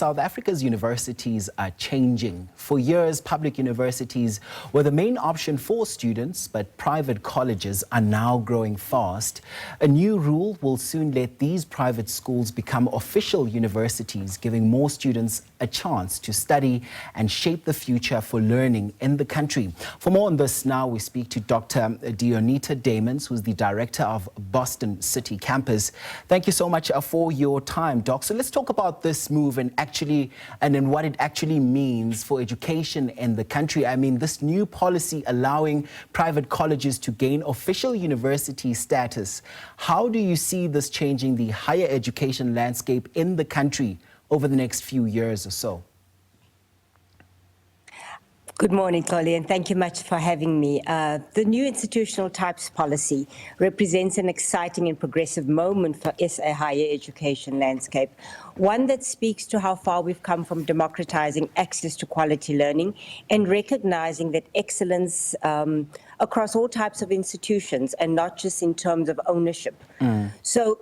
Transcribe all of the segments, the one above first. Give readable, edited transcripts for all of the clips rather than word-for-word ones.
South Africa's universities are changing. For years, public universities were the main option for students, but private colleges are now growing fast. A new rule will soon let these private schools become official universities, giving more students a chance to study and shape the future for learning in the country. For more on this now, we speak to Dr. Deonita Damons, who's the director of Boston City Campus. Thank you so much for your time, Doc. So let's talk about this move and what it actually means for education in the country. I mean, this new policy allowing private colleges to gain official university status. How do you see this changing the higher education landscape in the country over the next few years or so? Good morning, Tolly, and thank you much for having me. The new institutional types policy represents an exciting and progressive moment for SA higher education landscape, one that speaks to how far we've come from democratizing access to quality learning and recognizing that excellence across all types of institutions and not just in terms of ownership. So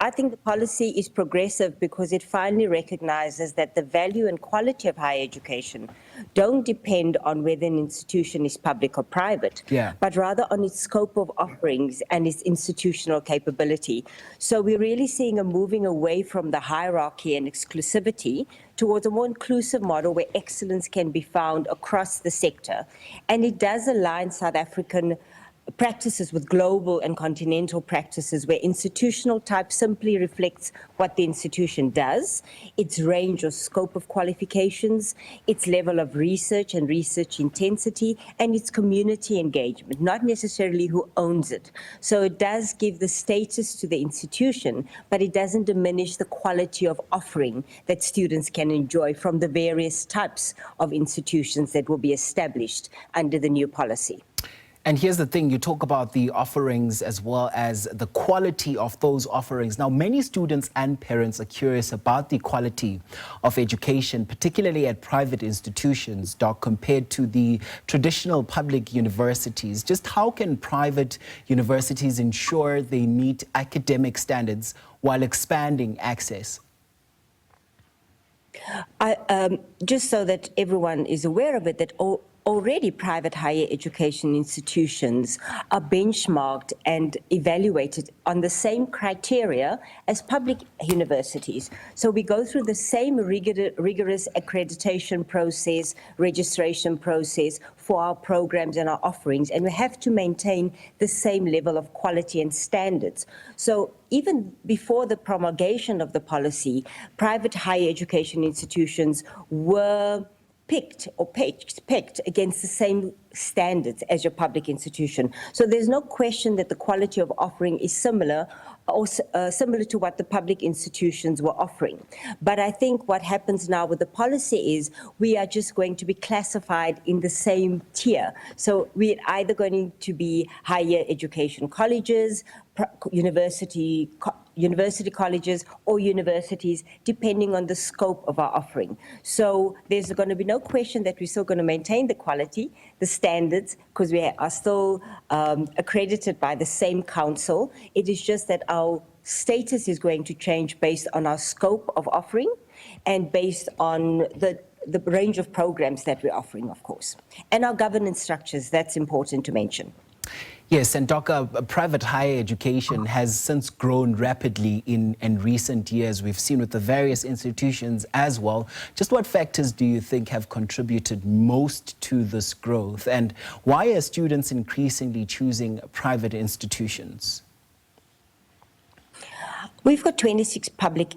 I think the policy is progressive because it finally recognizes that the value and quality of higher education don't depend on whether an institution is public or private, but rather on its scope of offerings and its institutional capability. So we're really seeing a moving away from the hierarchy and exclusivity towards a more inclusive model where excellence can be found across the sector. And it does align South African practices with global and continental practices where institutional type simply reflects what the institution does, its range or scope of qualifications, its level of research and research intensity, and its community engagement, not necessarily who owns it. So it does give the status to the institution, but it doesn't diminish the quality of offering that students can enjoy from the various types of institutions that will be established under the new policy. And here's the thing, you talk about the offerings as well as the quality of those offerings. Now, many students and parents are curious about the quality of education, particularly at private institutions, Doc, compared to the traditional public universities. Just how can private universities ensure they meet academic standards while expanding access? Just so that everyone is aware of it, that already private higher education institutions are benchmarked and evaluated on the same criteria as public universities. So we go through the same rigorous accreditation process, registration process for our programs and our offerings, and we have to maintain the same level of quality and standards. So even before the promulgation of the policy, private higher education institutions were picked against the same standards as your public institution. So there's no question that the quality of offering is similar or similar to what the public institutions were offering. But I think what happens now with the policy is we are just going to be classified in the same tier. So we're either going to be higher education colleges, university colleges or universities, depending on the scope of our offering. So there's going to be no question that we're still going to maintain the quality, the standards, because we are still accredited by the same council. It is just that our status is going to change based on our scope of offering and based on the range of programs that we're offering, of course. And our governance structures, that's important to mention. Yes, and Doc, private higher education has since grown rapidly in recent years. We've seen with the various institutions as well. Just what factors do you think have contributed most to this growth? And why are students increasingly choosing private institutions? We've got 26 public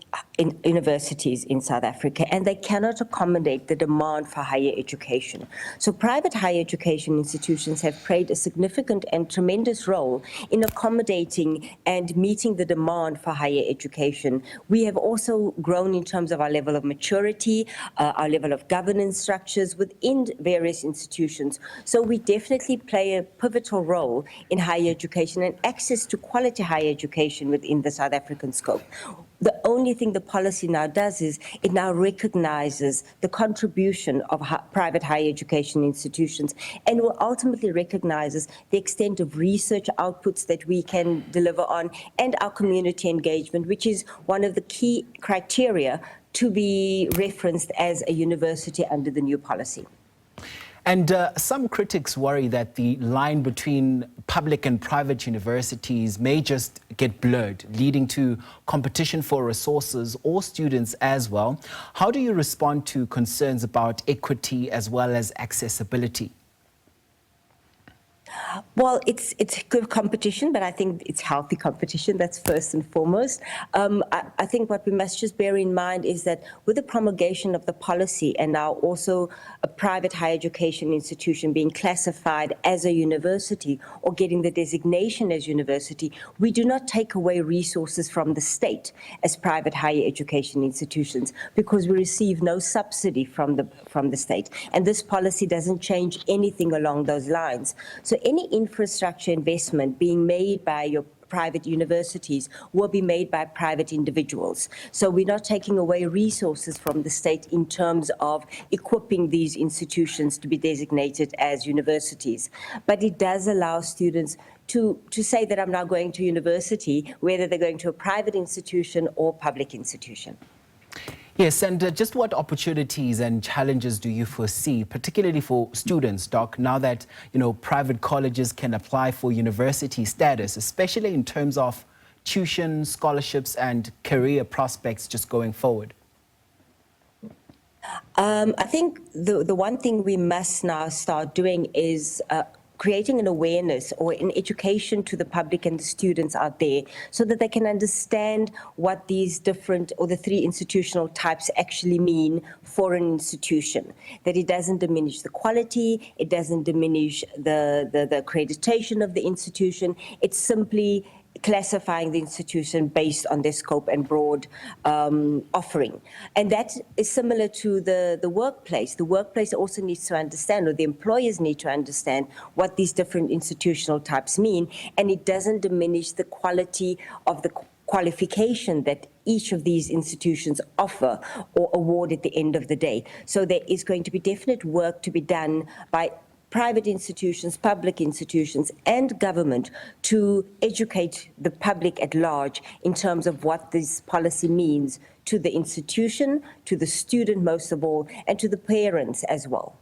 universities in South Africa, and they cannot accommodate the demand for higher education. So private higher education institutions have played a significant and tremendous role in accommodating and meeting the demand for higher education. We have also grown in terms of our level of maturity, our level of governance structures within various institutions. So we definitely play a pivotal role in higher education and access to quality higher education within the South African scope. The only thing the policy now does is it now recognizes the contribution of private higher education institutions and will ultimately recognizes the extent of research outputs that we can deliver on and our community engagement, which is one of the key criteria to be referenced as a university under the new policy. And some critics worry that the line between public and private universities may just get blurred, leading to competition for resources or students as well. How do you respond to concerns about equity as well as accessibility? Well, it's good competition, but I think it's healthy competition. That's first and foremost. I think what we must just bear in mind is that with the promulgation of the policy and now also a private higher education institution being classified as a university or getting the designation as university, we do not take away resources from the state as private higher education institutions because we receive no subsidy from the state. And this policy doesn't change anything along those lines. So any infrastructure investment being made by your private universities will be made by private individuals. So we're not taking away resources from the state in terms of equipping these institutions to be designated as universities. But it does allow students to say that I'm now going to university, whether they're going to a private institution or public institution. Yes, and just what opportunities and challenges do you foresee, particularly for students, Doc, now that, private colleges can apply for university status, especially in terms of tuition, scholarships, and career prospects just going forward? I think the one thing we must now start doing is creating an awareness or an education to the public and the students out there so that they can understand what these different or the three institutional types actually mean for an institution. That it doesn't diminish the quality, it doesn't diminish the accreditation of the institution, it's simply classifying the institution based on their scope and broad offering. And that is similar to the workplace. The workplace also needs to understand, or the employers need to understand, what these different institutional types mean, and it doesn't diminish the quality of the qualification that each of these institutions offer or award at the end of the day. So there is going to be definite work to be done by private institutions, public institutions, and government to educate the public at large in terms of what this policy means to the institution, to the student most of all, and to the parents as well.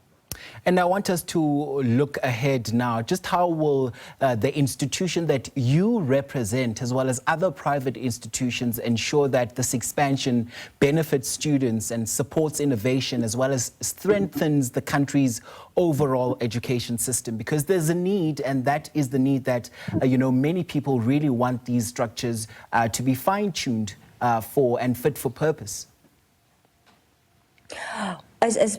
And I want us to look ahead now. Just how will the institution that you represent, as well as other private institutions, ensure that this expansion benefits students and supports innovation, as well as strengthens the country's overall education system? Because there's a need, and that is the need that, many people really want these structures to be fine-tuned for and fit for purpose. As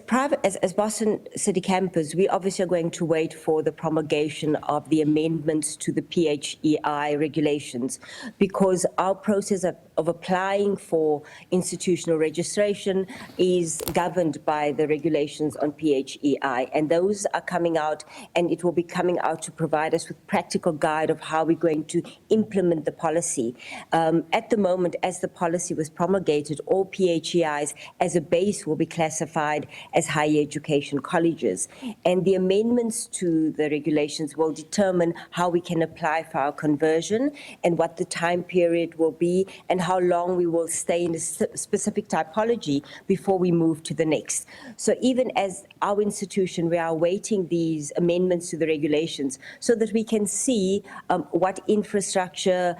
Boston City Campus, we obviously are going to wait for the promulgation of the amendments to the PHEI regulations, because our process of applying for institutional registration is governed by the regulations on PHEI, and those are coming out, and it will be coming out to provide us with practical guide of how we're going to implement the policy. At the moment, as the policy was promulgated, all PHEIs as a base will be classified as higher education colleges. And the amendments to the regulations will determine how we can apply for our conversion and what the time period will be and how long we will stay in a specific typology before we move to the next. So even as our institution, we are awaiting these amendments to the regulations so that we can see what infrastructure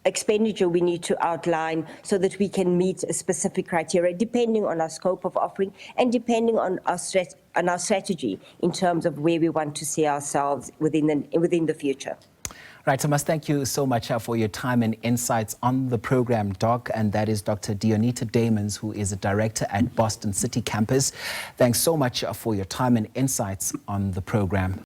expenditure we need to outline so that we can meet a specific criteria depending on our scope of offering and depending on our strategy in terms of where we want to see ourselves within the future. Right, I must thank you so much for your time and insights on the program, Doc, and that is Dr. Deonita Damons, who is a director at Boston City Campus. Thanks so much for your time and insights on the program.